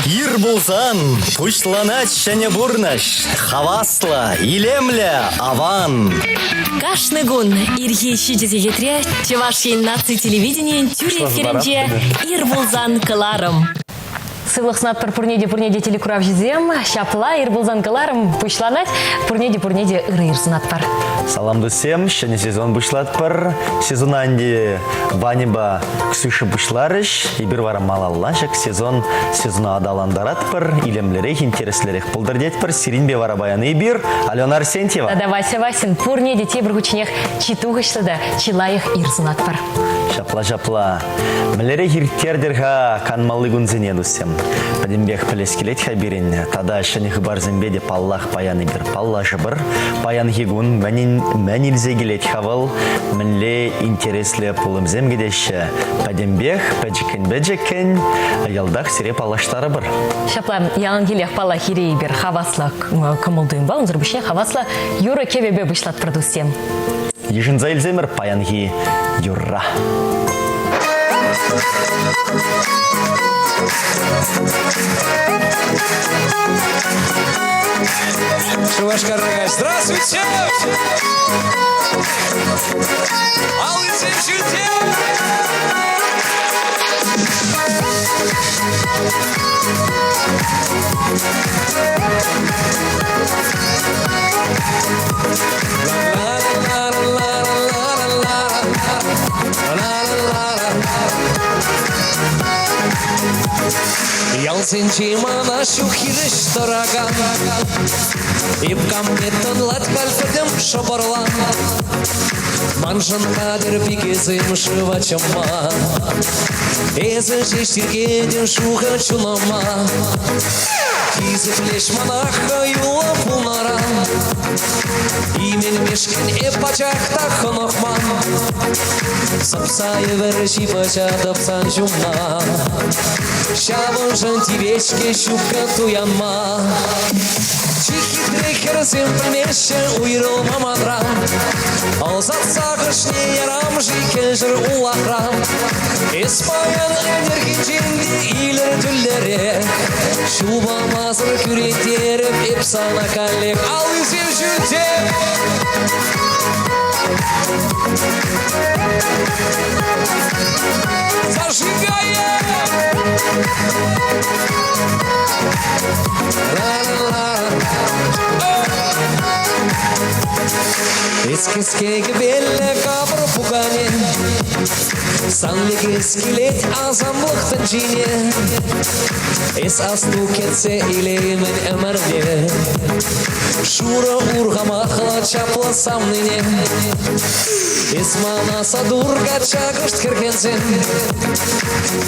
Ир булсан, пушланач және бурнаш, хавасла, илемля, аван. Кашны гун ирхи щитезе кетре, Чевашин наци телевидение тюре херенже ир булзан кыларым. Сывлық сынаттыр пурнеде телекурав жезем, шапла ир булзан кыларым, пушланать пурнеде ыр сынаттыр. Салам дусем, шәне сезон бушлатпыр, сезонанди ваниба ксюша бушларыш, и бір вара малаллашек сезона адаландаратпыр, илемлерек, интереслерек пылдырдетпыр, сиринбе вара баяны бир, Алена Арсентьева. Да, Вася Васин, пурнеде тебір күчінех читуғышты да чилайық ир сынаттыр. Шапла. Млере хиртердерха канмалы гунзине дусем. Падимбех пелескелет хабирин, тада шәніх бар зімбеде паллах паяны бір паллашы бір, паян хигун мәнилзе келет хавал, мінле интересле пулым земгедеші. Падимбех, бәджікен, ялдақ сире паллаштары бір. Шапла, ялын келех палла хирей бір хавасла кымылдыын ба, ұнзыр бүшне хавасла юры кебебе бұшлат продусем. Ежін зайлземір паянги юрра. Шувашкарга, здравствуйте! Алысенчуте! Ялсенчи мана шухириш дороган, ипкам метон латкальфедем шабарлан, манжан кадер пикезым шивачама, эзы жештергеден шуха чулама, кизы плеш монаха юла пунаран, имен мешкен эпачахта хонохман, сапсай верши пача дапсан жума, шавон жантивечке шубка туянма. Чихи трехер земпельмеше уйрыл мамадра, алзат сағышне ярам жикежір улахрам. Испаян энергиченде илер түллері, шуба мазыр күретеріп епсана калек ал үзел жүлде. Зажигая! Eskeskege belle kabır puganen, sanlık eskilet azamlıktın cine. Es astu ketse ileymen emerve, şura urgamaqla çapla samnine. Es manasa durga çagışt kerkensen,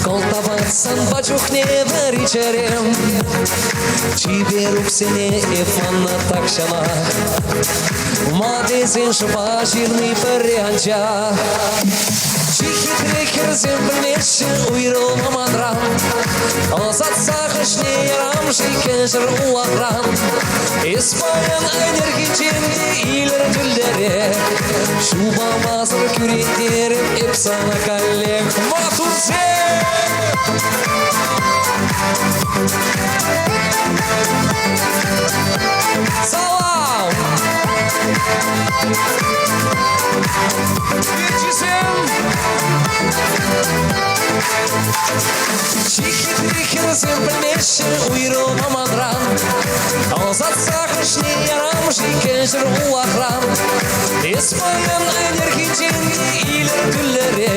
koltabatsan bacukne ver içerem. Çiberuk sene efana takşana, Мадезен шпа жирный парянча, чихи трехер земпельмеше уйрыл мамадран, алзат сағышне ярам жикежір улахран. Испаян энергиченде илер түлдері, шуба мазыр күреттеріп епсана калек матурзе. Салам! Чихи трихер земпельмеше уйрыл мамадран, алзат сағышне ярам жикежір улахран. Испаян энергиченде илер түллері,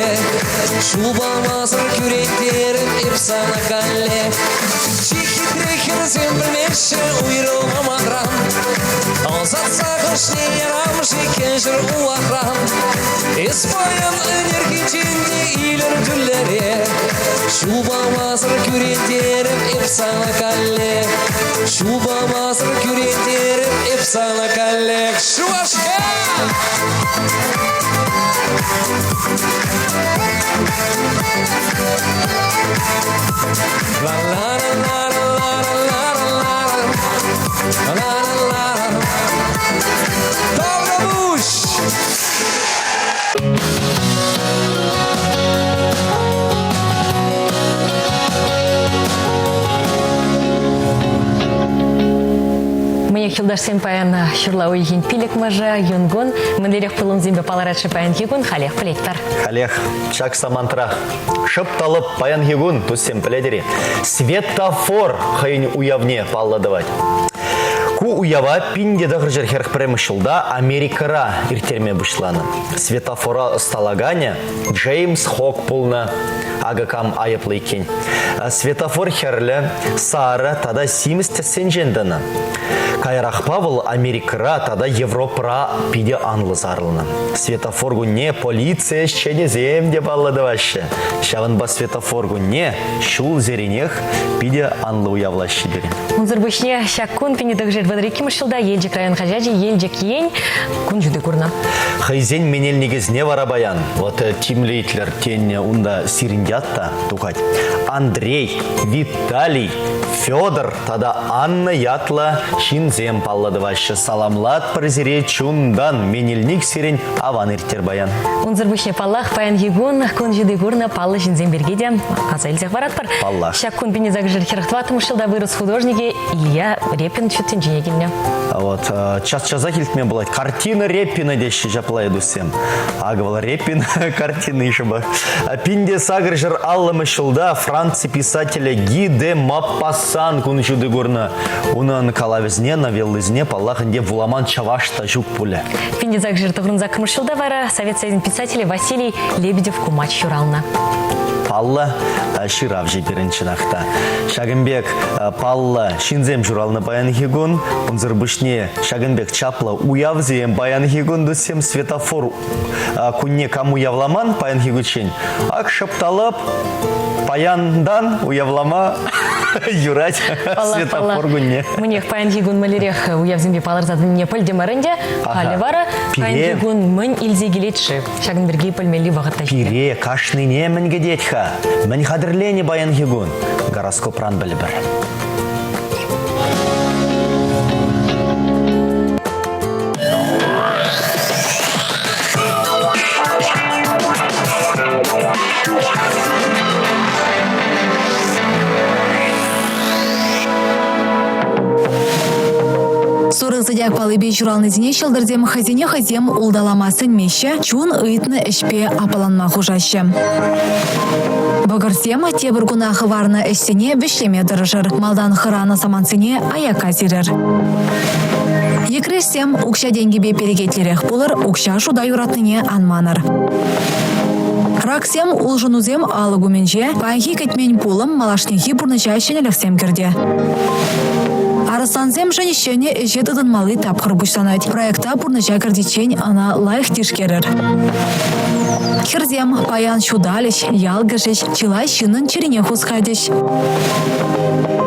шуба мазыр күреттеріп епсана калек. Чихи трихер земпельмеше уйрыл мамадран, алзат сағышне ярам жикежір улахран. Испаян энергиченде илер түллері, шуба мазыр күреттеріп епсана калек. Шуба мазыр күреттеріп епсана калек. Шувашка! Пурне хилдашсен паян шурла уйген пилек мажа, юнгон, мандерех пылын зембе паларадши паян хигун, халех плейттар. Халех, чак самантра. Шыпталып паян хигун, туссем пледери. Светофор хайын уявне палладывать. Ку уява пинде дагыржыр херх премышылда Америкара иртерме бушланы. Светофора сталаганя Джеймс Хок пулна агакам айыплы екен. Светофор херлі сары тада симісті сенжендіні. Кайрах Павыл Америкара тада Европра пиде анлы зарлыны. Светофоргу не полиция щене земде баллады ваще. Шавынба светофоргу не шул зеренех пиде анлы уявлашы берен. Унзырбышне шаккун пине дагжыр вадрики мышылда елжик район хажаджи елжик ень кун жуды курна. Хайзен менел негізне варабаян. Вот тимлейтлер тенне унда сириндятта тухать. Андрей, Виталий, Федор, тада Анна ятла шинзем паллады ваще. Саламлат прозире чундан менельник сирень аван иртер баян. Унзырбышне паллах паян егун кун жуды курна паллы шинзем бергеде. Азайлзех баратпар. Паллах. Шаккун пине дагжыр херхтваты мышылда вырос художники Илья Репин чуттен жене келіне. Вот час-часа келтме болады. Картина Репина деші жаплай дусем. Агвал Репин картины шыба. Пинде сагржыр аллымы шылда Франция писателя Ги де Маппасан күн жуды көрні. Унын калавізне, новеллызне паллахынде вуламан чавашта жук пулі. Пинде загжыр тұғырынза кымышылда вара Совет Союзын писателі Василий Лебедев кумач шурална. Палла ширав жеперенчинахта. Шагынбек Палла шинзем журалны баян хигун. Унзырбышне Шагынбек чапла уявзем баян хигун дусем светофор кунне кам уявламан баян хигучень. Ак шапталып паяндан уявлама юрать светофор гунне. Мнех паян хигун малерех уявзембе паларзадын не пальдемарынде. Халивара паян хигун мын илзегелетші. Шагынберге пальмели вағытта жеке. Пире кашныне мін гедетха. Мін хадырлені баян хигун. Гороскоп-ран білі бір. Суры зодиак палыбе журалны зіне шылдырдем хазине хазем улдаламасын меші, чун ыйтны ішпе апаланма хужашы. Бұғырсем тебір күнахы варны ішсене бішлеме дырыжыр, малдан хыраны самансыне аяка зирір. Екресем укша денгебе перегетлерек болыр, укша шуда юратныне анманыр. Раксем улжынузем алы гуменже, пайхи кетмен пулым малашнехи бұрныча шенеліксем кірде. Арысланзем женещене эжедыдын малы тапқыр бұшланайд. Проекта бұрныча кірдечен ана лайық тишкерір. Херзем паян шудалыш, ялгышыш, чилай шынын черене хускайдыш.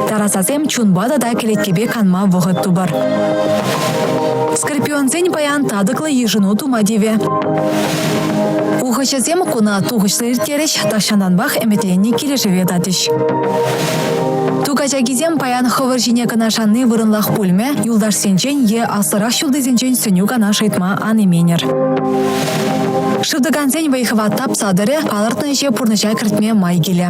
Тарасазем чунбада да келеткебе канма вғыт тубар. Скорпионзен паян тадықлы ежыну тумадеве. Ухышазем куна туғышлы иртереш, тақшанданбақ әметленне келешеве дадыш. Тугачагизем паян хывыр жине канашанны вырынлах пульме, юлдаш сенчен е асырах шулды сенчен сөню кана шайтма анеменер. Шывдыганзен вайхываттап садыры палыртны же пурныча кіртме май келе.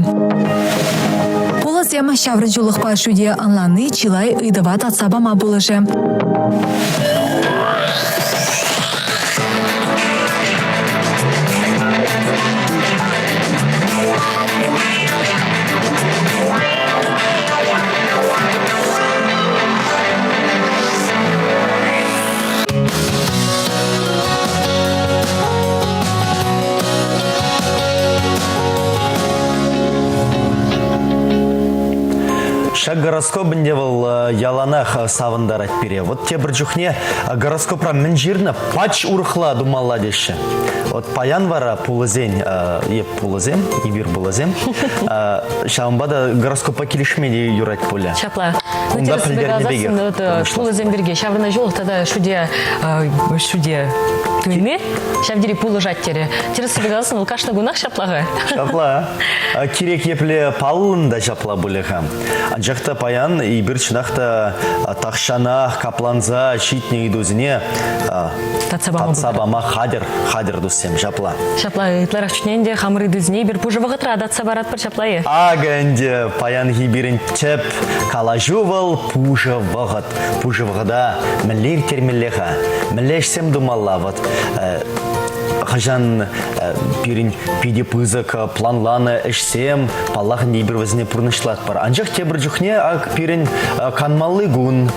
Пулысем шаврын жулықпа шуде анланы чилай ыдыват атсабама булыжы. Шак гороскопінде был яланах савындар айтпире. Вот те бір жүхне гороскопра мін жирна пач урхла думалла деші. Вот паян вара пулызен, пулызен, ибир пулызен. Шамбада гороскопа келішмеде юрать пуля. Шапла. Онда пілдеріне бегер. Пулызен берге. Шаврына жолық тада шуде түйіне. Шавдері пулы жаттері. Тересі бегалсын, ол қашны гунақ шаплаға. Шапла. Кирек епле палында шапла бұлеға. Анжақта паян и бір чынақта тақшанақ, капланза, шитне идузіне татсабама хадер дұс. дусем, шапла. Шапла итларах чүненде хамры дүзіне бір пужы вағытра адатса барат бір шаплайы. Агенде паян хибирин чеп калажувал пужа вағыт. Пужа вағыда мілер термелеха. Мілешсем думалла вот. Хажан пирин пиде пызык планланы эшсем паллах нейбір візіне пұрнышлат бар. Анжақ тебір жүхне ак пирин канмалы гун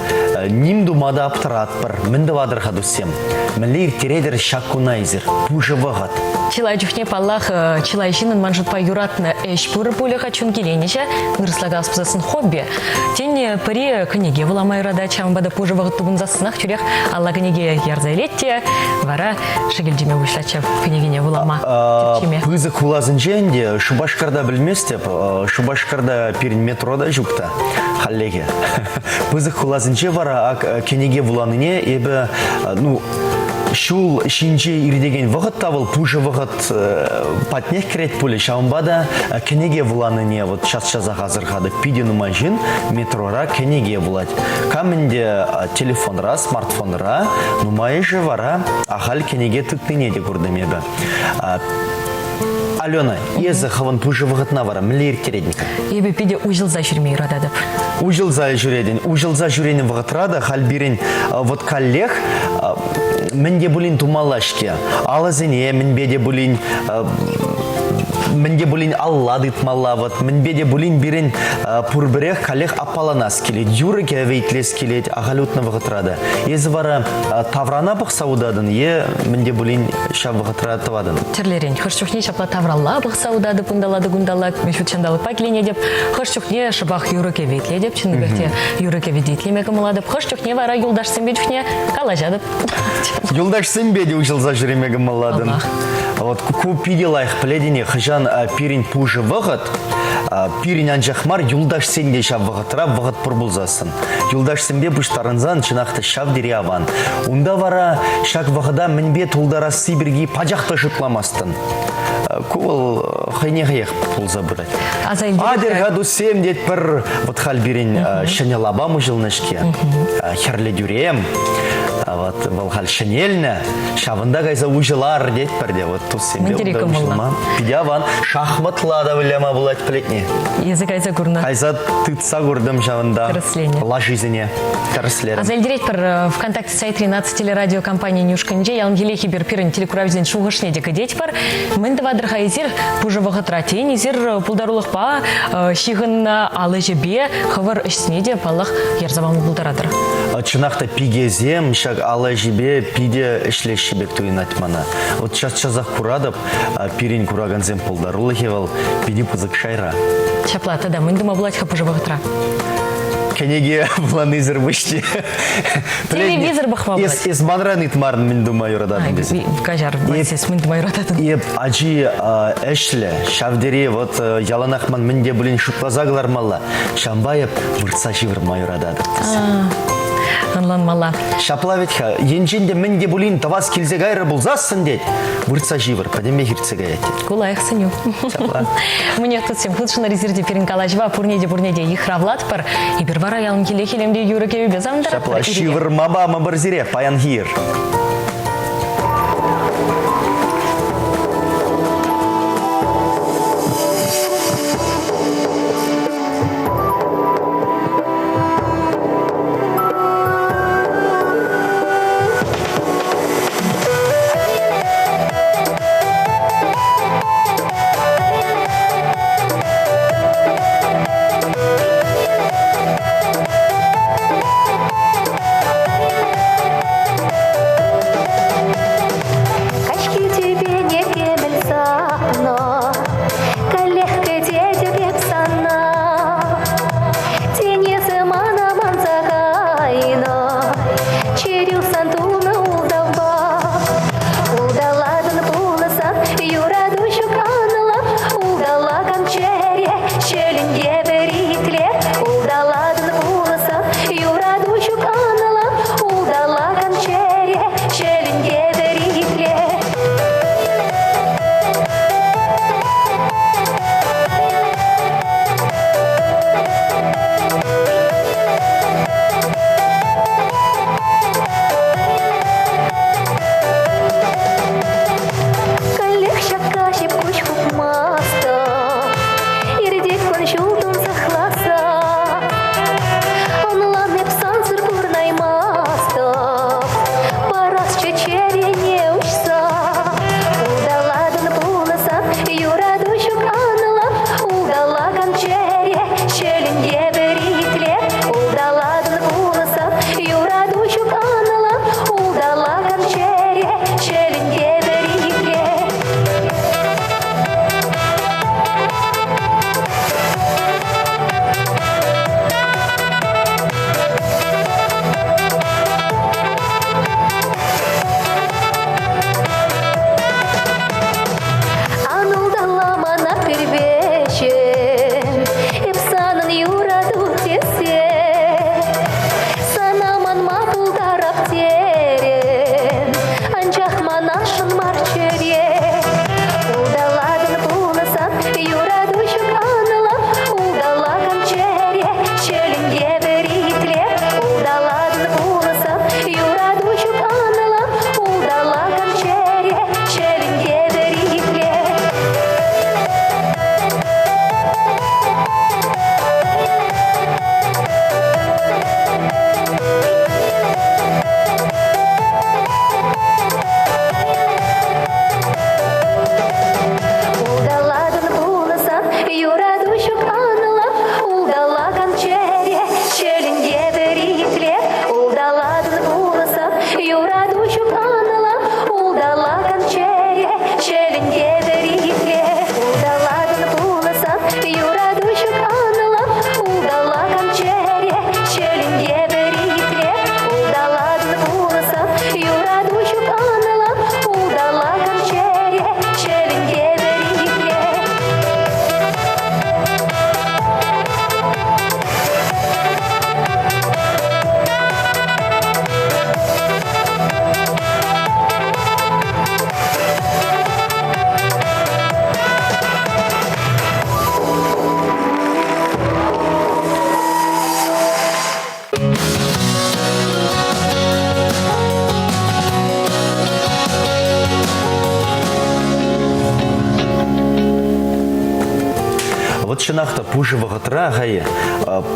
ним думада аптырат бар. Мінді вадырға дусем. Мілер тередер шаккунайзер. Пужа вағыт. Чилай жүхне паллах чилай жинын манжутпа юратны эш пұры пулеха чун келенеше ғырслагас пызасын хобби. Тен пыри книге вуламай рада чамбада пужа вағыт тугын засынақ түрек алла книге ярзайлетте вара шагелдеме вышлача книгине вулама. Пызык хулазын женде Шубашкарда білместеп, Шубашкарда пирин метрода жүкта халлеге. Пызык хулазын же вара книге вуланыне ебі шул шинче ирдеген вағыт табыл, пужа вағыт патнех керет пуле шаумбада кенеге вуланыне вот час-чаза ғазырғады пидену мажин метрора кенеге вулать. Каменде телефонра, смартфонра, нумай же вара ахал кенеге тыктыне де көрдім ебі. Алена, езі хаван пужа вағытна вара, мілер кередніка? Ебі пиде ужылза жүрмей рададып. Ужылза жүренін вағытрада халбирин вот коллег менде булин тумалашке, алазыне менбеде булин алла дытмалла, вот менбеде булин бирин пурбірех коллег апаланас келет, юрыке вейтлес келет, ағалютны вағытрада. Езі вара таврана бұқ саудадын, менде булин шап вағытрада тавадын. Терлерен, хыршчухне шапла тавралла бұқ саудады гундалады гундалак, мешут чандалы паклене деп, хыршчухне шабақ юрыке вейтле деп, чыныбекте юрыке ведетлеме кымыладып, хыршчухне вара юлдашсын бечухне калажадып. Юлдаш сымбеде ужылза жүремегі маладын. Вот купиде лайх пледине хажан пирин пужы вағыт, пирин анжақмар юлдаш сенде шап вағытра вағыт пұрбылзасын. Юлдаш сенбе бұштарынзан чынақты шап дере аван. Унда вара шак вағыда мінбе тұлдарасы бірге пажақты жұтламастын. Кул хайне-хайех пулза бұрат. Адерға дусем дед бір вот хал бирин шанелаба мұжылнышке. Херле дюрем. Вот волхал шанельна, шавында кайса ужылар дед бірде, вот тусембе ужылма. Пидяван шахматлада вылема булать плетне. Езі кайса курна. Кайса тытса курдым шавында. Лажизіне. Карыслерім. Азайлдерет бір ВКонтакте сайт 13 телерадиокомпания Нюшканже, ялангелехи бір пирин телекуравизен шуғышне дека дед бар. Мінді вадырға езір пужы вағытра тен, езір пулдарулықпа шиғын алы жебе хывыр ішсіне палық ерзабамы пулдарадыр. Чынақта пигезем, шак алы жебе пиде ішлеш шебек туын атмана. Вот час-чазақ курадып, пирин кураганзем пулдарулықе вал пиде пызык шайра. Шаплата, да, міндіма бұлатқа пужы вағытра. Кенеге бұлан изір бұште. Телевизор бұқма бұлат. Ес манран итмарын мен думай ұрададын біз. Кажар, бұлатсес мен думай ұрададын. Еп ажи әшлі, шавдері, вот яланақман менде бұлін шутлазағылар мала. Шамбайып вұртса живырмай ұрададын. Анлан мала. Шапла ветха, енженде менде бұлін тавас келзе ғайры бұлзасын дед. Вұртса живыр, падеме хирце гаятет. Кулайық сыню. Шапла. Мне тұтсем, құтшына резерде перін калажва, пурнеде ихравлат пар, и бірвара ялын келе келемде юрыке өбезамдар. Шапла, шивыр маба мабырзире, паян хир. чинахта пужи вагатра гае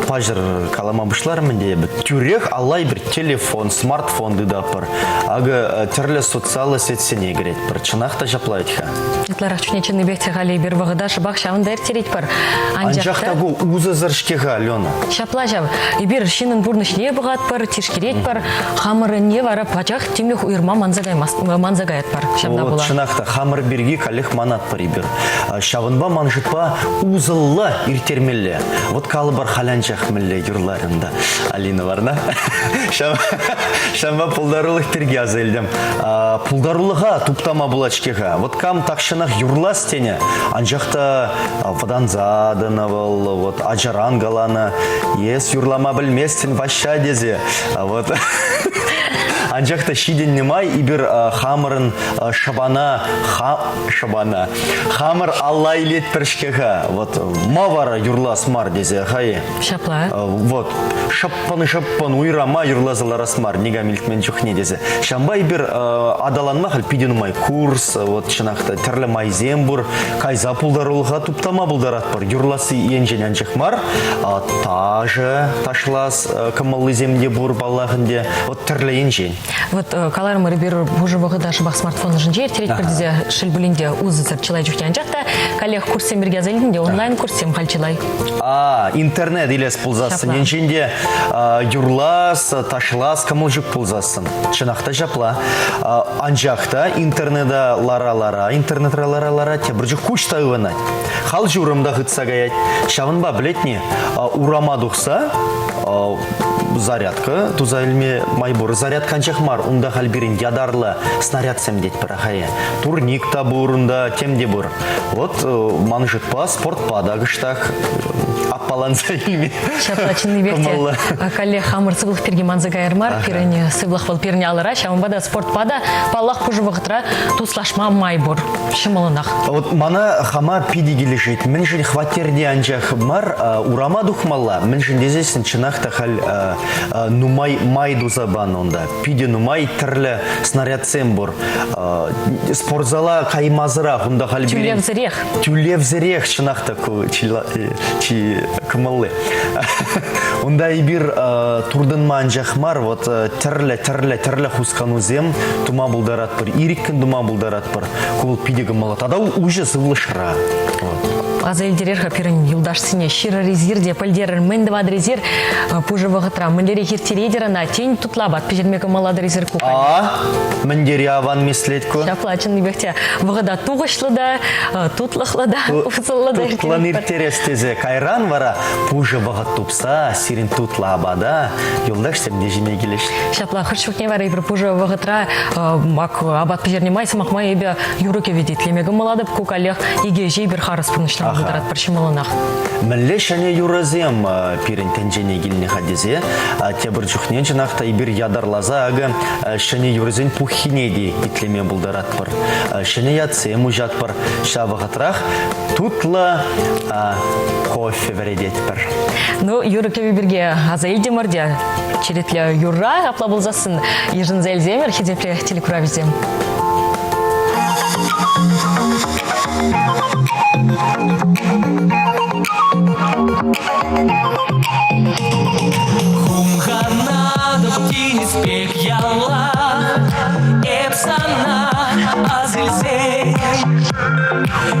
пажыр каламабышлар менде тюрех алай бір телефон, смартфон дыдапыр. Ага терле социалы сетсене грет бір чинахта жаплайтха. Итларах чунечен бехте гали бир вагада шабах шавын дайр терет бар. Анжақта гу узы зыршкега, Алена. Шаплажав, и бир шинын бурнышне багат бар, тишкерет бар, хамыры не вара пачах тимлих уйрма манзагает бар. Шавна Вот була. чинахта хамыр бирги калих манат парибир. Шавынба манжытпа узылла иртермелле. Вот калы бар халянчах мелле юрларында. Алина барна. Шамба пулдарулых терге азелдем. Пулдарулыға туптама булачкега. Вот кам такшынах юрлас тене. Анжақта вадан задынавыл, вот ажаран галана. Ес юрлама білместен ваща дезе. Вот. Анжақта шиден немай ибір хамырын шабана. Хамыр аллай лет першкега. Вот мавара юрлас мар дезе. Хай. Шапла. Вот. Шаппан уйрама юрлазалар асмар. Нега милтмен чухне дезе. Шамбай бир адаланма хал пиденумай курс. Вот чинахта терле майзембур. Кайза пулдарулға туптама булдарат бар. Юрласы енжен анжықмар. Тажы ташлас кымылы земде бур баллағынде. Вот терле енжен. Вот калармыр бир бужы вагада шабах смартфон жинже терет бірдізе шылбулинде узызыр чылай жүхтен жақта. Калех курсем бірге азайлинде онлайн курсем халчылай. Интернет илес пулзасын. Енженде юрлас, ташлас, кымылжық пулзасын. Чинахта жапла. Анжақта интернета лара-лара, те біржі кучта ыванай. Хал журымда ғытса гаять. Шавынба білетне, урама дұқса, зарядка, туза илме майбур. Зарядка анчақмар, унда халбирин ядарлы снаряд сәмдет бірақайы. Турник табурында, темде бұр. Вот манжытпа, спортпа дағыштақ, аппаланса илме. Шаплачынны бекте, кале хамыр сыблық перге манзага ермар, періне сыблық бол перне алыра, шамбада спортпада, паллах пужы вағытра, туслашма майбур, шымылынақ. Вот мана хама пидиги лежит. Мен жин хватерде анжақ мар, урама духмалла. Мен жин дезесін чинахта хал нумай майду забан онда. Пиди нумай тірлі снаряд сембур. Спортзала каймазыра, онда хал берен. Тюлевзірех чинахта кымылы. Онда ибір турдын ма анжақ мар, вот тірлі хускану зем, тума булдарат бір. Ириккен тума булдарат бір. Кул пидиги малат. Ада уже сывлышра. Азайлдерерха перін юлдашсыне шира резирде пальдерін мэнді вадрезир пужы вағытра. Міндері хиртередеріна тень тутлабат пежермегі малады резир купай. Міндері аван меслетку. Шаплачын бекте вағыда туғышлыда, тутлықлыда, ұфысылыда. Тутлан иртерестезе кайран вара пужы вағыт тупса, сирин тутлабада, юлдаш семде жеме келеш. Шапла хыршукне вара ибір пужы вағытра абат пежернемай самақмай ебе юрыке ведет. Лемегі малады кукалех иге жейбір харыс пұрныштан бұлдарат біршімылынақ. Мәлі шәне юразем пирен тәнжене келіне қадезе, те бір жүхнен жынақта ибір ядарлаза ағы шәне юразен пухинеде итлеме бұлдарат бір. Шәне ятсем ұжат бір шабығатрақ тутла кофе вәредет бір. Ну, юры кебе бірге азайл демірде черетлі юрра апла болзасын ежін зәлземер хедепле телекуравизем. Хумханада птиц пек яла, эпсана азылсей.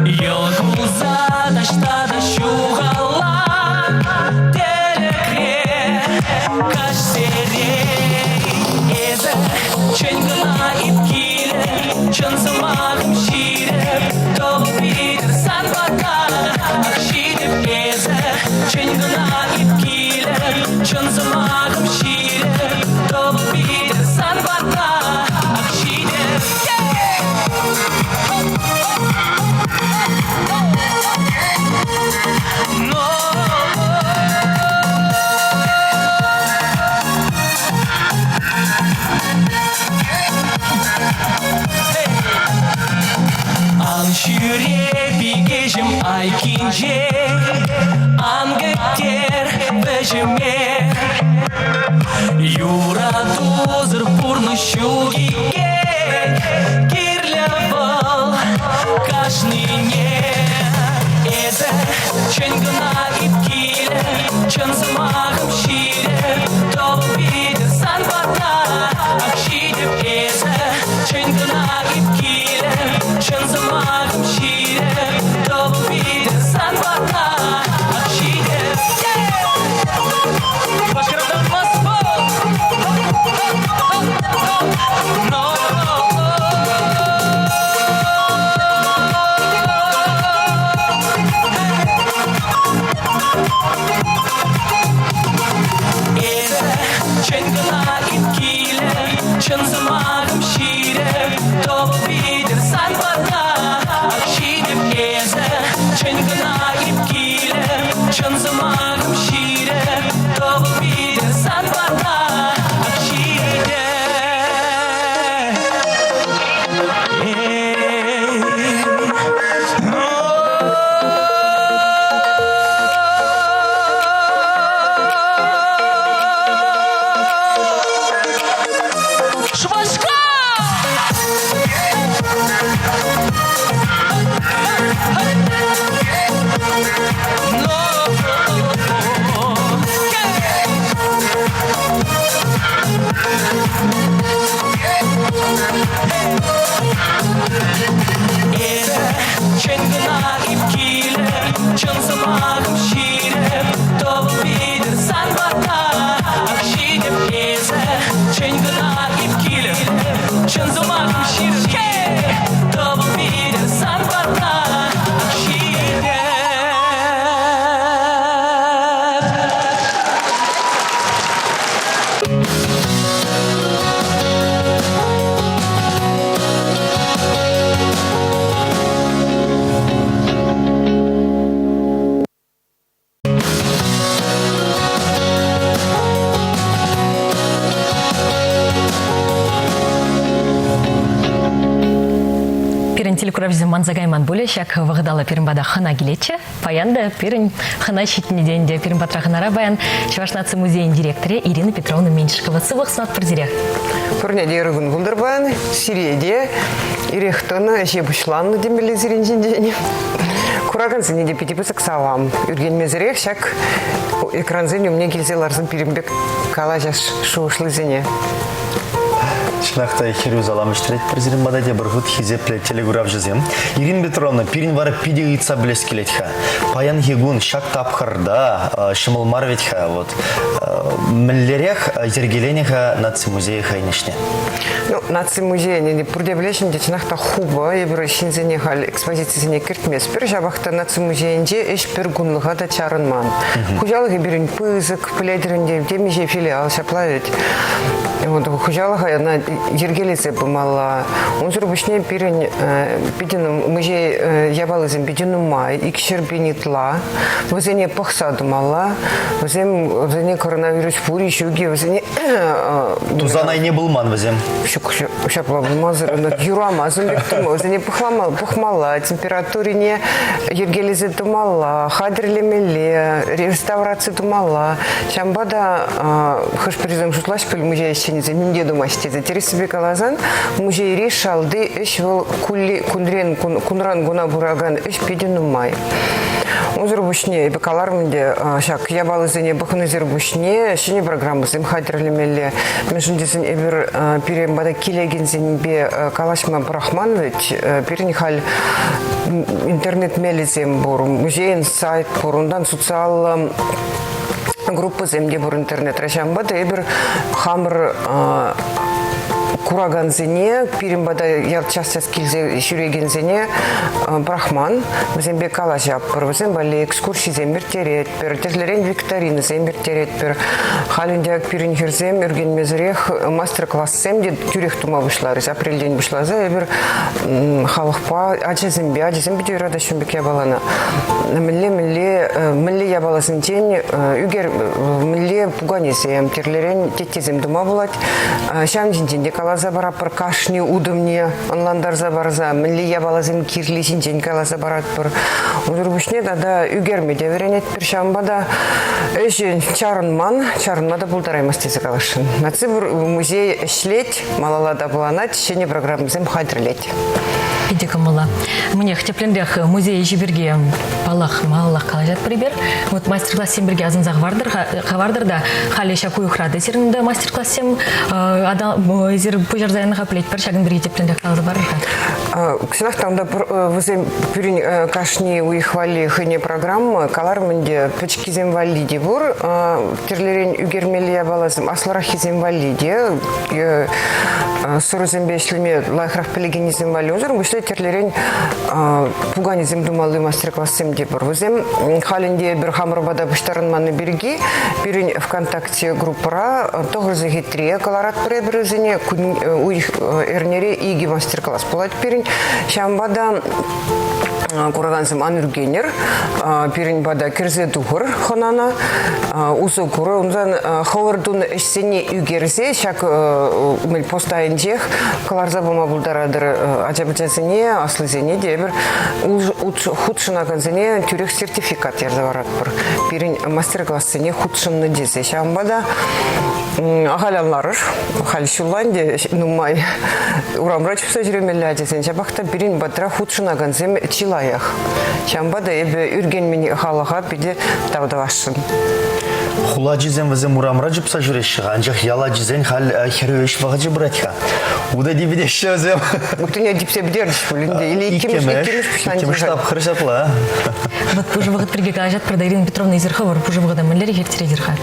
Йолгуза таштада шугала, телекре каштерей. Эзе ченгна ипкиле, чансамагым шире, тоба питер санбата, акшире эзе ченгна ипкиле, чансамагым шире, тоба питер санбата, акшире. Аншюре бигежим айкинже, ангеттер бежеме. Юра тузыр пурны шугиге, кирлявал кашнине. Эзе Чынгына ипкиле, чынсымағым шире, тобыл биді сан барда, ақшидеп езі. Чынгына ипкиле, чынсымағым шире, тобыл биді сан барда, ақшидеп. Башқарадан мас бол. Чынгына ипкиле, чынсымағым шире, тобыл бидір сан барда, ақшидеп езі. Чынгына ипкиле, чынсымағым шире, тобыл бидір сан барда, ақшидеп. Швачка! Чынгына ипкиле, чынсымағым шире, тобыл бидір сан барда, ақшидеп езі. Чынгына ипкиле, чынсымағым шире, тобыл бидір сан барда, ақшидеп. Телекуравизм манзагайман буле шак вагдала пирмбада хана гилече, паянда пирин хана щитнеденде пирин патраханара баян Чуваш нации музейн директоре Ирина Петровна Меньшикова. Сывых снат продирек. Пурняде рыгун вулдырбан, Сиреде, Ирехтона, Ешебушлан демели зиринжиндени. Кураган зенеде пятипысак салам. Юрген мезерех шак экран зеню мне гильзеларзын пиримбек калажаш шушлы зене. Шнахта хирю заламыштырет президент бададе бархут хизепле телеграф жазем. Ирина Петровна пирин вара пидеица блескелетха. Паян хигун шак тапхарда шимал марветха вот. Млерех зергеленеха наци музея хайнишне. Ну, наци музея не пурдеблешин дечнахта хуба, я беру шинзене халь экспозиции зене киртмес. Пережабахта наци музеянде эш пергунлыга да чарынман. Хужалыгы бирин пызык, пледеринде, демиже филиал шаплавить. Вот хужалыга на Ергелице помала. Он зрубышне пирень пидину музей ябалызем пидину май икшербинитла. Возене пахсаду мала. Возене коронавирус пури шуги. Возене Тузанай не был ман возем. Шапла мазер на юрама зумбектумо. Возене пахмала. Температурине Ергелизе тумала. Хадрелемеле. Реставрация тумала. Чамбада хашпризом шутлаш пыль музей щенице. Минде думасти. Себе калазан музей решал де эшвал кулли кундрен кунран гуна бураган эш пидину май. Узрубушне бекалармде шак ябалызене бахнызербушне шине программы зем хатерлемеле междесен эбер перембада килегензен бе калашма брахманович перенихаль интернет мелизем бур музейн сайт бурундан социал группы земде бур интернет рашамбада эбер хамр Кураганзене, пиримбада ярчастя скильзе шюрегензене брахман, зембе калажаппыр, зембале экскурсии зембер терет, пер тезлерен викторины зембер терет, пер халюндяк пиринхерзем, юрген мезрех мастер-класс земде тюрех тума вышлары, апрельден вышлаза, ебер халықпа, аджа зембе дюрада шумбек ябалана. Милле ябаласын тень, югер милле пуганезем, терлерен тетезем дума булать, шамдин калаза бара пыр кашни удымне анландар забарза милли ябалазын кирли синчен калаза барат пыр удурбушне да үгерме деверенет пир шамбада эшен чарынмада булдараймас тезе калашын нацибур музей эшлет малалада буланат шене программызым хадрлет Идикамала. Мне теплендех музей Жиберге Палах Малах Калажат прибер. Вот мастер-класс Симберге Азанзах Хавардерда Хали Шакую Храды Сирнда мастер-классем Зир Пужарзайнага плеть паршаган бери теплендех Калазабарха. Ксенах там да вызем пюрин кашни уихвали хыне программы калармынде печки земвалиди бур терлерен үгермелия балазым асларахи земвалиди сурузембе шлеме лайхрах пелегени земвали узор вышле терлерен пугани земдумалы мастер-классым де бур вызем халинде бир хамрабада буштарынманы берги пюрин ВКонтакте группара тогрызы хитре каларат пребрызыне уих эрнере иги мастер-класс полать пюрин Шамбада Кураганзым Анургенер, Пиринбада Кирзе Тухур, Хонана, Усу Кура, Унзан Ховардун Эшсени Югерзе, Шак Мель Постайнджех, Каларзабама Булдарадер, Аджабджазене, Аслызене, Дебер, Худшина Ганзене, Тюрех сертификат Ярзаваратпур, Пирин мастер-классене Худшинна Дезе, Шамбада Ахалянлар, Хальшуланде, Нумай, Урамрач Сажремеля, Шабахта Пирин Батра Худшина Ганзем Чилаях. Шамбада эбе үрген мени халаха биде тавдавашын. Хула жизен везе мурамра жипса жүрешіға, анжақ яла жизен хал херюеш ваға жибратха. Уда дибиде шезем. Утыня дипсе бдердиш пулинде или икемеш тап хрышапла. Вот пужы вагат приге кажат Ирина Петровна из Ирховар, пужы вагада мэллери хертере дирха.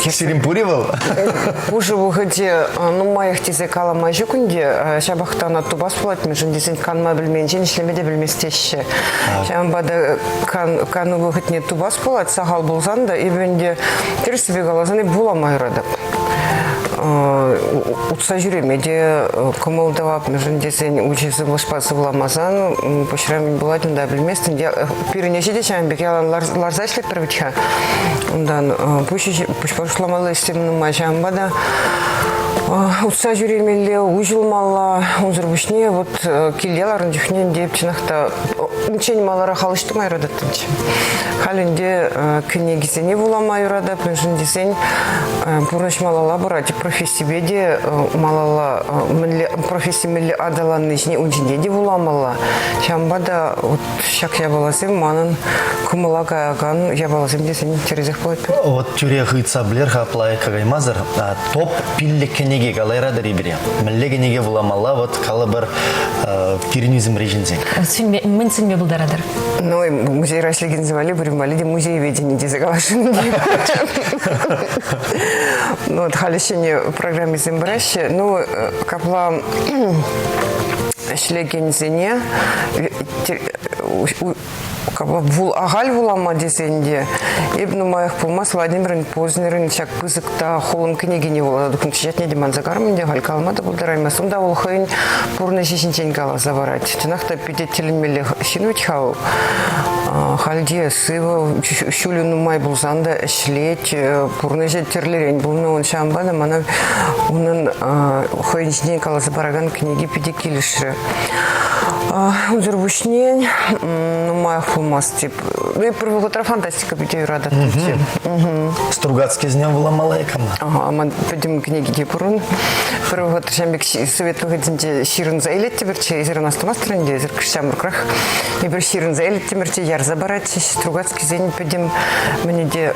Сиримпури был? Уже выходе, ну, моих тизе кала мажукунде, шабахтана тубас плат, между десять канма бельменчен, шлемеде бельместеще. Шамбада кану выход не тубас плат, сахал булзанда, и бенде терсибе галазаны була майрада. Утса жүремеде комылдавап между десень учится влашпасы буламазан, пошрам была туда бельместен, перенесите шамбек, я ларзашлик провича. Ундан пусть пошламалы стемнума шамбада. Утса жүремеле ужылмала, узырбушне вот килеларын жүхнен депчинахта ничего малара халышты майрадатынчы. Халинде книгисене була майрада, пеншин десень пурныш малала барати профессибеде малала профессия милли адалан нижне унчиндеде була мала. Шамбада вот шак я баласем манын кумалага аган я баласем десень терезех платпи. Вот тюре хыца блерха плай кагаймазар топ пилле книги галайрада рибре. Миллеге неге була мала вот калабар пиринизм режинзен. Мен синме булдарадыр. Ну и музей Раслигин звали Бурималиде музей ведения дизагалашин. Ну вот халищение в программе Зембращи. Ну капла шлегензене вул агаль вулама десенде ибн моих пулмас Владимир Познерин чак пызыкта холын книги не было докун чечет не деман загармынде галькалмада булдарайма сунда ол хойн пурны шишинчен гала заварать тинахта пидетелинмеле шинуть хау хальде сыва шулюну май булзанда шлеть пурны же терлерень булны он шамбада мана унын хойнчне гала забараган книги пидекилишре Узурбушнень, ну, моя фумас, тип. Ну, и первая фантастика битей рада. Стругацкий с днем была малайкама. Ага, мы пойдем книги Дипурун. Первый шамбик совет выходите Ширин заилет, теперь из Ирнастума стране, из Иркшамбуркрах. И при Ширин заилет, теперь яр забарать, Стругацкий день пойдем мне де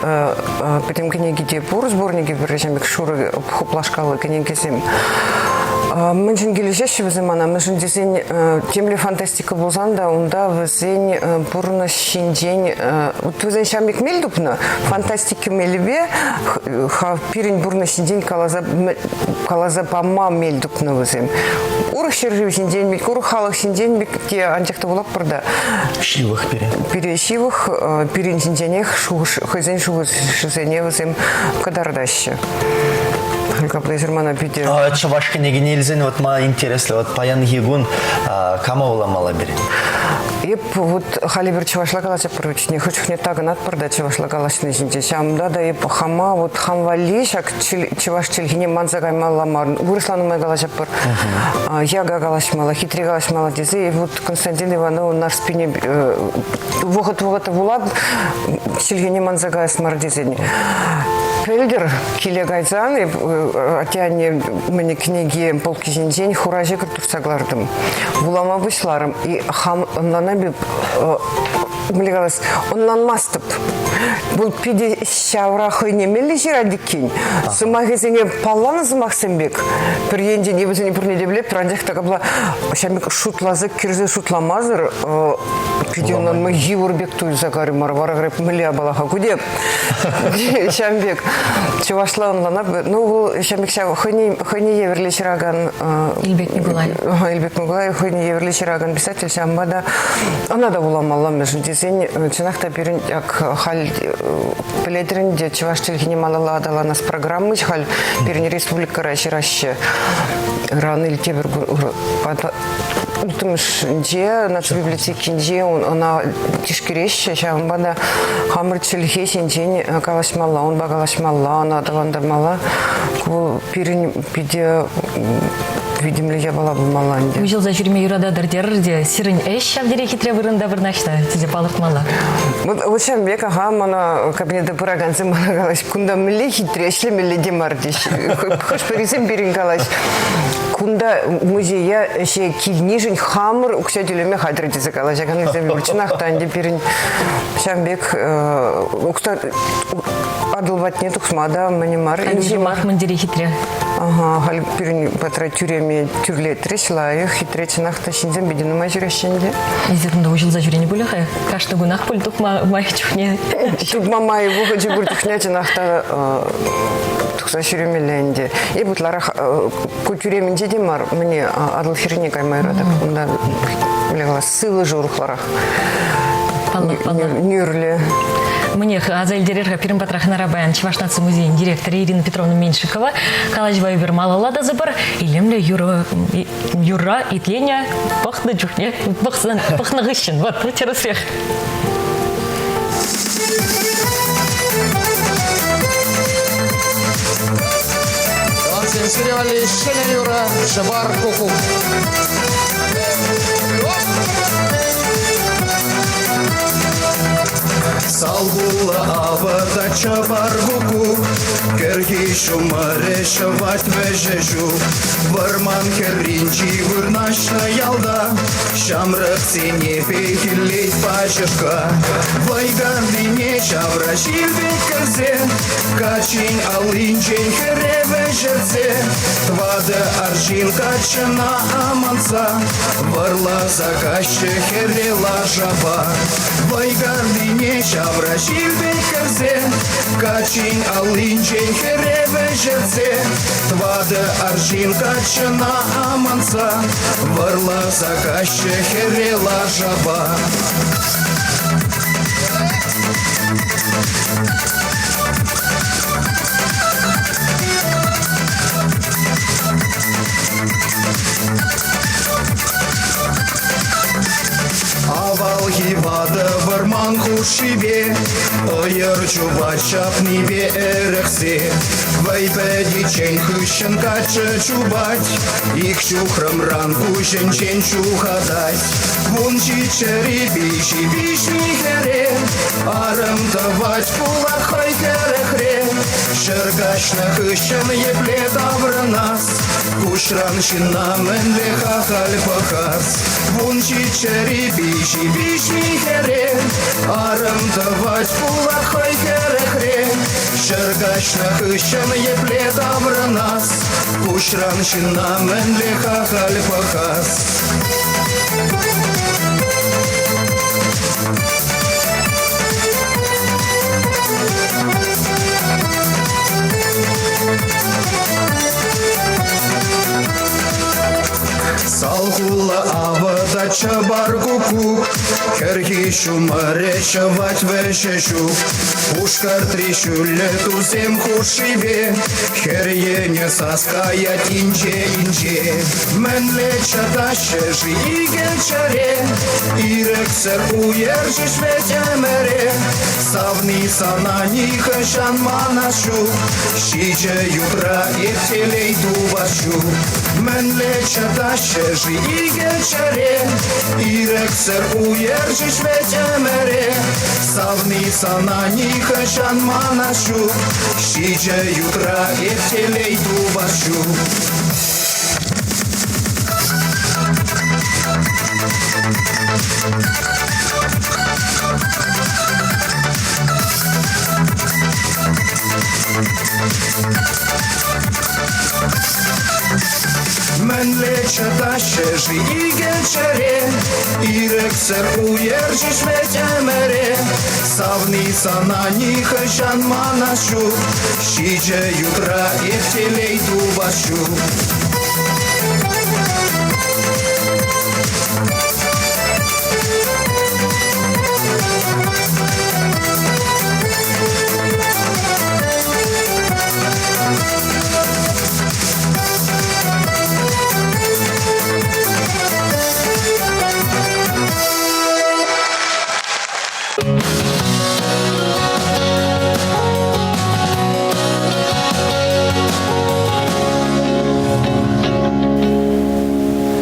пойдем книги Дипур, сборники, при шамбик Шуры, хуплашкалы, книги Зим. Мы же гележащие вызымана, мы же дизайн темли фантастика булзанда, унда вызень бурна шиндень. Вот вызень шамик мельдупна, фантастики мельбе, ха пирень бурна шиндень калаза пама мельдупна вызем. Урах шержив шиндень, мик урах халах шиндень, мик те антихта булак прода. Шивых Перешивых, пирень шинденех, хозяин шугу шизене вызем кадардаще. Чавашка неге нельзя, вот ма интересно, вот паян гигун кама уламала бери. И вот халибер чавашла галача поруч, не хочу не так над прода чавашла галачный жинче. Шам да и хама вот хамвали шак чаваш чельгине манзагай маламар. Вырослану мой галача пор. Я галач мала, хитрый галач мала дизе. И вот Константин Иванов наш спине вогат вулад чельгине манзагай смар дизени. Пельдер килегайзан и атяне мне книги полкизинжень хуражи картурсаглардым. Булама вышларым и хам нанаби млигалас оннан мастып. Бул пиди шаврахы немели жирадикин. Сымагезине палланы зымаксымбек. Перенде не возени пурнедебле пранжах такабла шамик шутлазы кирзе шутламазыр. Пиди оннан мы гиурбек туй загары марвара греб мля балаха кудеп. Шамбек. Чувашла онлана. Ну шамик шав хыни еверле шираган. Илбек Мигулай. Илбек Мигулай хыни еверле шираган писатель шамбада. Она да буламалла между дизайн чинахта берин як халь пеледринде чуваш телхини малала дала нас программы халь берин республика рашираще раны или тебер Утымыш де наша библиотеки де она тишкиреща шамбада хамыр телхи сенжень калашмалла он багалашмалла она давандармала берин биде видимо, я была бы Маланде. Ужил за жюриме юрада дардерде сирень эш шавдере хитре вырында вырнашта тизе палыртмала. Вот чем века мана кабинета пураганцы манагалась кунда мили хитре шли мили демардиш. Хош пересем берингалась кунда музея ще кильнижень хамр уксятелеме хадрити закалась. Я канал землечнах танди перин шамбек укста адылбат нету смада манимар. Мах мандире хитре. Ага, халь перин патра тюреми тюрле тресла их хитре чинахта шинзем бедину мажиращенде. Изернда ужил за жюрине булеха. Кашта гунах пультук майчухне. Тут мама его хочу буртухня чинахта тухса шюремеленде. И бутларах кутюреми дедимар мне адыл хирни каймайра так да легла сылы журхларах. Нюрле. Мне Азель Дерерга первым патрахна Рабаян Чевашнацы музей директор Ирина Петровна Меньшикова Калажва Ивермала Лада Забар и Лемля Юра и Тленя пахна джухне пахна гыщен. Вот, через всех. Сериале Шеня Юра Шабар Куку. Салбула авада чабар гуку Керги шумаре шават вежежу Варман херринчи вырнашна ялда Шамрак сине пехилей пачешка Вайган вине шаврашил векерзе Качин алинчен хереве жерзе Твада аршин качана аманца Варла закаще херела жаба Вайган вине шаврашил векерзе Качин алинчен хереве жерзе Твада аршин качана аманца Варла закаще херела жаба Авал хивада варман хушибе Ойыр чуба чапнибе эрексе Вайпеди чен хыщен кача чубать Их чухрам ранку чен чухадать Вунчи чери биши бишни хере Арам давать пулахай херехре Шергашна хыщен епле тавранас Кушран шинамен леха хальпахас Вунчи чери биши бишни хере Арам давать пулахай херехре Шергашна хыщен епле тавранас Кушран шинамен леха хальпахас Салгула авада чабар гуку Керги шумаре чавать вешешу Ушкар трищуле тузем хушибе Херьене саская инче Мен леча дашежи и генчаре Ирексер уержиш ветемере Савни санани хэшан манашу Шиче юбра и телей дубашу Мен леча дашежи и генчаре Ирексер уержиш уержишь ведь эмере. Савница на них шанманашу, щича ютра и в телей дубашу. Мен леча тащежи и генчере, и рексер уержишь ведь эмере. Савница на них шанманашу, щича ютра и в телей дубашу.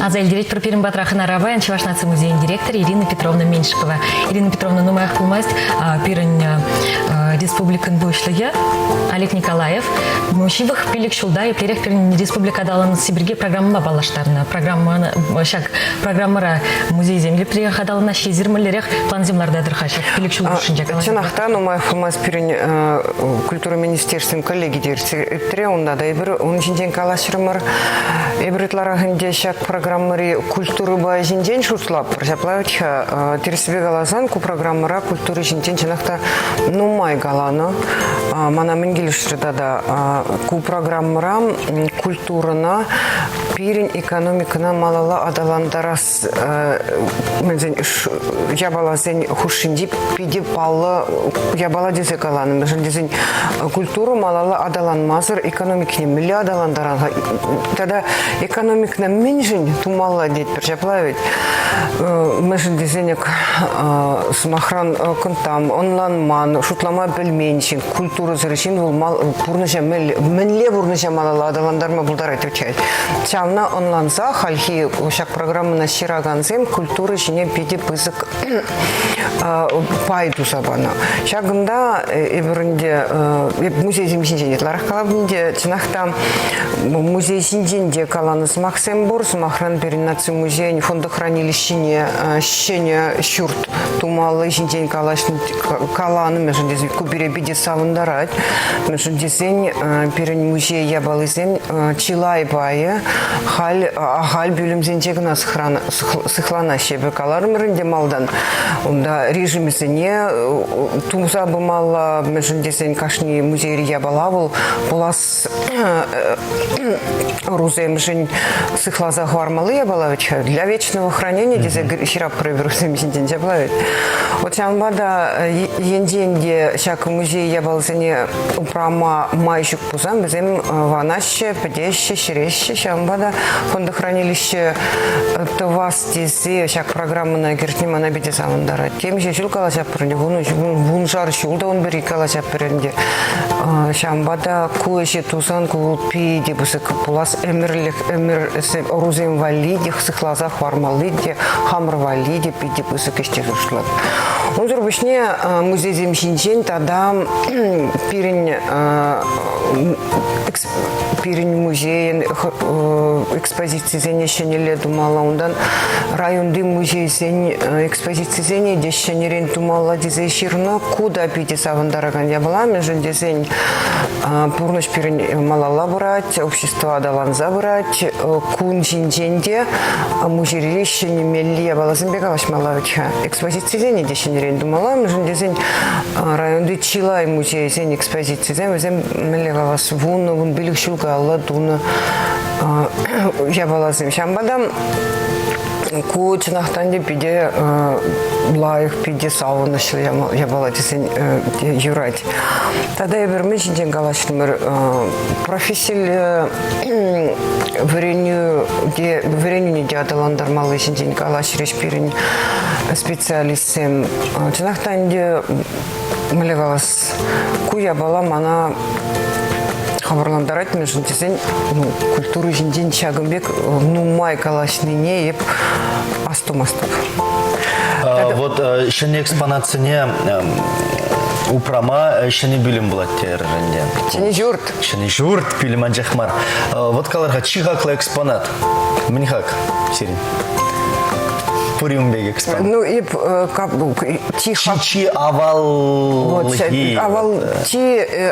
Азель про Пермь Батрахана Рабаян, Чевашнацы музейный директор Ирина Петровна Меньшикова. Ирина Петровна, ну моих пулмасть, Пермь республикан Бушлия, Олег Николаев, Мужчивых Пилик Шулда и Плерех Пермь республика Далан Сибирге программа Балаштарна. Программа музей земли приехала на Шизир Малерех, план земларда Дерхачев, Пилик Шулда Шинджакова. Чанахта, ну моих пулмасть Пермь культуры министерством коллеги директор, он надо, он день калашримар, Эбритлара Гандешак программари культуры базин день шуслап, просяплавича, терсибе галазанку программара культуры день чанахта, ну май галана, мана менгелиштрада, ку программара культурна, пирень экономикана малала адаландарас, я бала зень хушинди пиди палла, я бала дизе галана, между дизень культуру малала адалан мазер экономикне миля адаландаран, тогда экономик на меньшень тумала деть перчаплавить между дизенек смахран контам онлайн ман шутлама пельменчин культура зарешин вол пурныша менле пурныша малала адаландарма булдар отвечает чавна онлайн за хальхи шак программа на шираганзем культуры шине пиди пызык пайду сабана шагында эберинде музей земсинженет ларахкалабнде чинахта музей синженде каланыс Максимбур, Смахран Перинаци музей, фондохранилище, щеня щурт, тумалы, день калашн каланы, между дизень куберебиди савандарать, между дизень перин музей ябалызен, чилай бая, халь бюлемзен жегна сыхлана щебе каларым рынде малдан, онда режимизене тумза бымала, между дизень кашни музей ябалавыл, полас Руземжин сыхлаза хвармалы я была для вечного хранения дизе хирап проверусем синтен жаблавит. Вот чамбада енденде шак музей я был зене упрама майшук пузам безем ванаще падеще шереще чамбада фондохранилище товас дизе шак программа на гертнима на биде самандара. Тем же шулкала шапренде вунжар шулда он бери кала шапренде. Чамбада куеше тузан кулпи дебусек пулас эмерлих эмер рузем валидих сыхлаза хвармалиде хамр валиде пиди пусек ищезушлат. Он зурбышне музей земшинчен тогда пирень музей экспозиции зене щенеле думала ондан районды музей зен экспозиции зене де щенерен думала дизе ширно куда пиди савандараган я была между дизень пурныш пирень малала брать общество адалан забрать кун жинженде музей щенемели я была замбегалась малавича экспозиции зене де щенерен думала между дизень районды чилай музей зен экспозиции зен мелегалас вун билик шулга алла дуна я была замшамбадам Кучнахтанде пиде лайх пиде сауна я была десен юрать. Тогда я вермечен день галашнымыр профессия варенью не диадаландар малый день галаш решпирин специалистем. Чнахтанде млевалас куя была мана хабарландарать между десен культуры день чагымбек май калашныне еп астумастов. Вот шене экспонацияне упрама шене билим булат терінде. Шене журт. Шене журт билим анжахмар. Вот каларға чихаклы экспонат. Мінхак, Сирин. Пуримбег экспонат. Ну и тихо. Чи авалхи.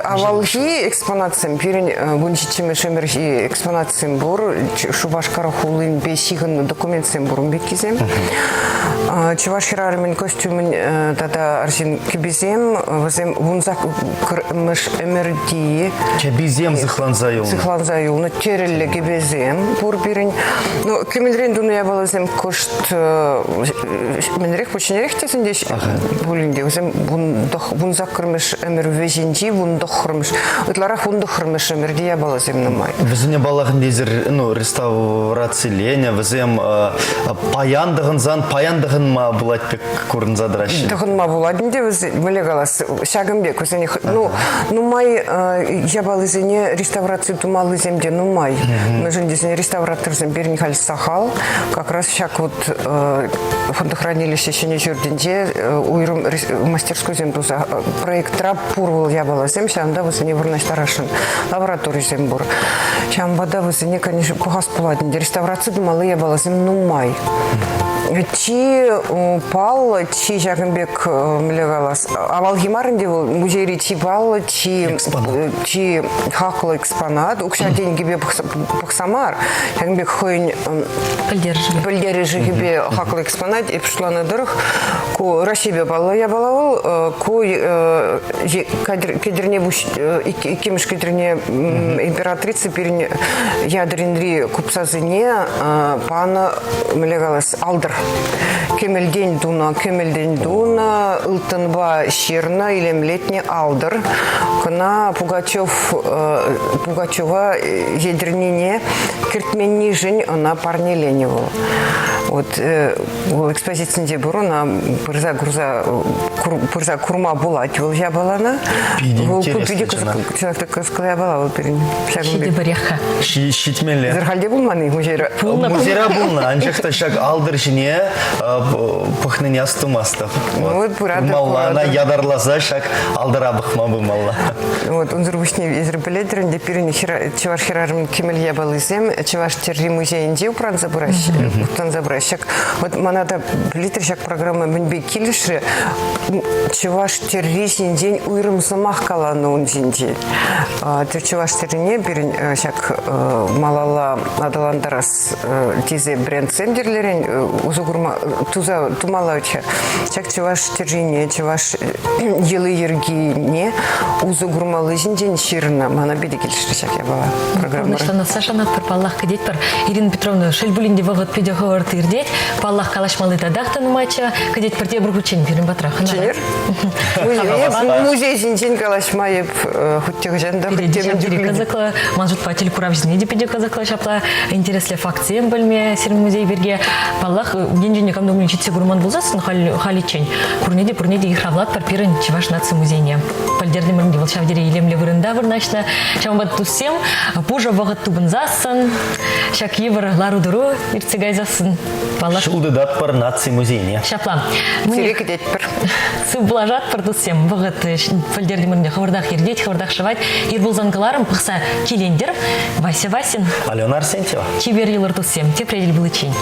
Авалхи экспонациям перен бунчичиме шемерхи экспонациям бур шубашкара хулын бесигын документциям бурун бекизем. Чувашхирармен костюмын тата арсин кибизем возем вунзак мыш эмерди. Кибизем зыхланзаюл. Зыхланзаюл. Но терелле кибизем бур бирен. Ну кемелрен дуну я балазем кошт менрех почнерех тесендеш булинде өзем вунзак кырмыш эмер везинди вундох кырмыш. Ытларах вундох кырмыш эмерди я балазем намай. Везене балагын дезер ну реставрацияление везем паяндыгын ма булат пек курын задращи. Тыгын ма булат инде меле галас шагымбек өзене ну май я балызене реставрация тумалы земде ну май. Мы же дезене реставратор зем бернихаль сахал как раз шак вот фондохранилище шене жүрденде уйрым мастерской земду проект трап пурвал я балазем шанда өзене вырнаштарашын лаборатория зембур. Шамбада өзене конечно кухас булат инде реставрация тумалы я балазем ну май. Чи пал, чи Жакымбек милегалас. Авалгимарынде музейри чи пал, чи хаклы экспонат. Укша деньги бе пахсамар. Жакымбек хойн пылдержи gibi хаклы экспонат. И пришла на дорог. Ко Россия пала я балавал. Ко кедрне буш икимиш кедрне императрица перне ядренри купсазыне пана милегалас алдыр. Кемелден дуна, ылтынба шерна илемлетне алдыр. Кына Пугачева едренине киртменни жень она парнеленевала. Вот экспозициясында бурона пырза курма булать был я балана. Человек сказал бала вот перед. Шиде баряха. Шитмеле. Зерхалде булманы музейра. Музейра булна, анжакта шак алдыршине пахныня стумастов. Вот бурада. Маллана ядарласа шак алдыра бахма бумалла. Вот он зрубышне изрепелетерин де перед чеваш хирарм кемелья балызем, чеваш терри музей инди упран забрать. Вот манада литршак программа Мэнбек Килишре чеваш террисин день уйрым самах калану он день. Ты чеваш террине перед шак малала адаландарас тизе бренд сендерлерин узугурма туза тумалауча. Шак чеваш террине чеваш елы ергине узугурмалы день ширна мана беди Килишре шак я была программа. Что на Саша над Паллах кадет пар Ирина Петровна Шельбулинде вагот педиаховар тирдеть Паллах калашмалы тадахтан матча кадет партия бургучен перед батраха. Ченер? Музей зинчен калашмаев хуттег жанда хуттег казакла манжут патель куравжине депеде казакла шапла интересле факциям бөлме сирин музей берге Паллах генжене камдом учиться гурман булзасын халичень пурнеде ихравлат парпирын чеваш наци музейне пальдерде мырнде волшавдере илемле вырында вырнашна шамбат тусем пужа вагат тубынзасын шак евр ларудуру ирцегайзасын Паллах Шулды дат пар наци музейне. Шапла. Сирек дет пар. Сыблажат пардусем вагат пальдерде мырнде хавардах ирдеть хавардах шавать ирбулзан каларым пахса килендер Вася Васин. Алена Арсентьева. Чибер елар тусем те предель был чень.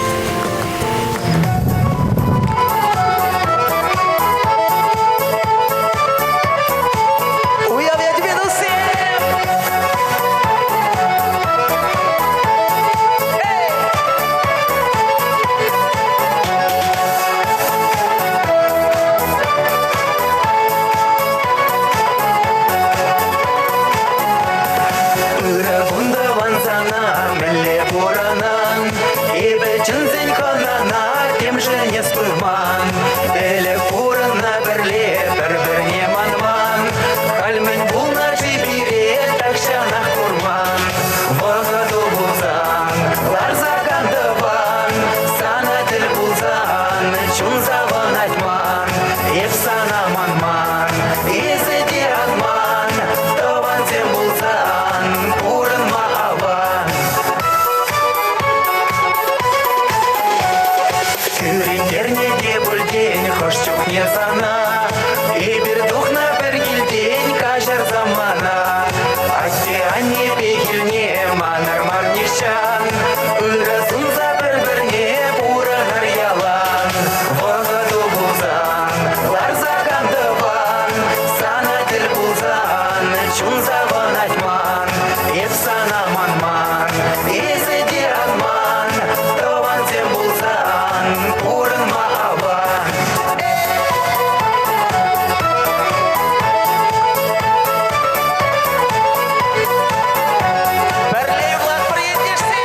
Ыры бунда ванзана, міле боранан, ебе чынзен қанана. заван айтман, ефсана манман, езеди ранман, тован тем булзан, пурын маабан. Берлей Влад, приедешься?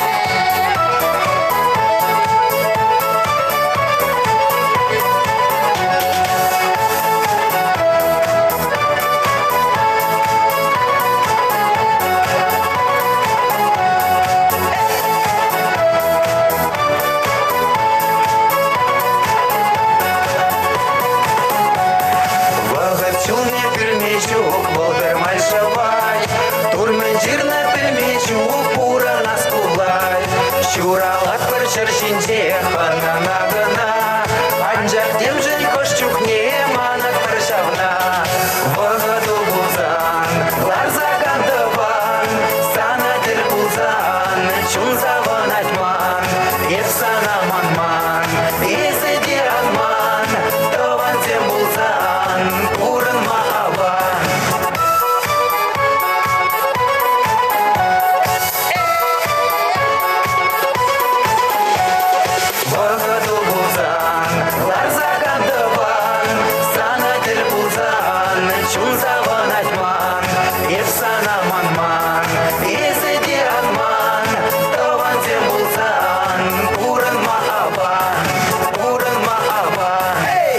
Вагапчуне пельмечук, волдер майшавай, турмен жирна пельмечук, пура нас пулай. Щуралак бір шыршинче, хана нагына, анжак демжен кошчук не манак тыршавна. Вагаду бузан, ларзаган дыван, сана дыр бузан, чун заван айтман, ефсана манман, езеди ранман, тован тем булзан, пурын маабан. Вагаду бузан, ларзаган дыван, сана дыр бузан, чун заван айтман, ефсана манман, езеди ранман, тован тем булзан, пурын маабан, пурын маабан. Эй!